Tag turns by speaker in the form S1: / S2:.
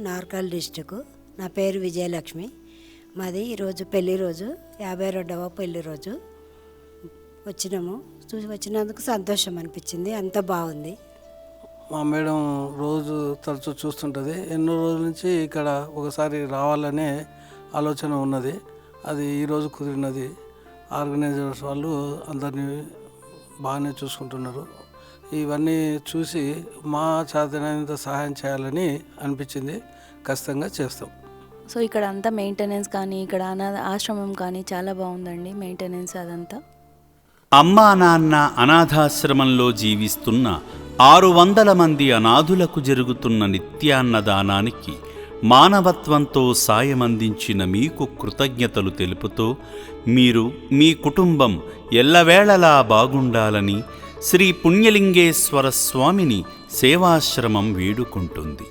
S1: నార్కల్ district. నా పేరు విజయలక్ష్మి. మాది ఈరోజు పెళ్లి రోజు, 52వ పెళ్లి రోజు. వచ్చినందుకు సంతోషం అనిపించింది. అంత బాగుంది.
S2: మా మేడం రోజు తరచూ చూస్తుంటుంది. ఎన్నో రోజుల నుంచి ఇక్కడ ఒకసారి రావాలనే ఆలోచన ఉన్నది. అది ఈరోజు కుదిరినది. ఆర్గనైజర్స్ వాళ్ళు అందరినీ బాగానే చూసుకుంటున్నారు. ఇవన్నీ చూసి మా చేతనైనంత సహాయం చేయాలని అనిపించింది. ఖచ్చితంగా చేస్తాం.
S3: సో ఇక్కడ అంతా మెయింటెనెన్స్ కానీ, ఇక్కడ ఆశ్రమం కానీ చాలా బాగుందండి. మెయింటెనెన్స్ అదంతా.
S4: అమ్మా నాన్న అనాథాశ్రమంలో జీవిస్తున్న 600 మంది అనాథులకు జరుగుతున్న నిత్యాన్నదానానికి మానవత్వంతో సాయమందించిన మీకు కృతజ్ఞతలు తెలుపుతూ మీరు మీ కుటుంబం ఎల్లవేళలా బాగుండాలని శ్రీ పుణ్యలింగేశ్వర స్వామిని సేవాశ్రమం వేడుకుంటుంది.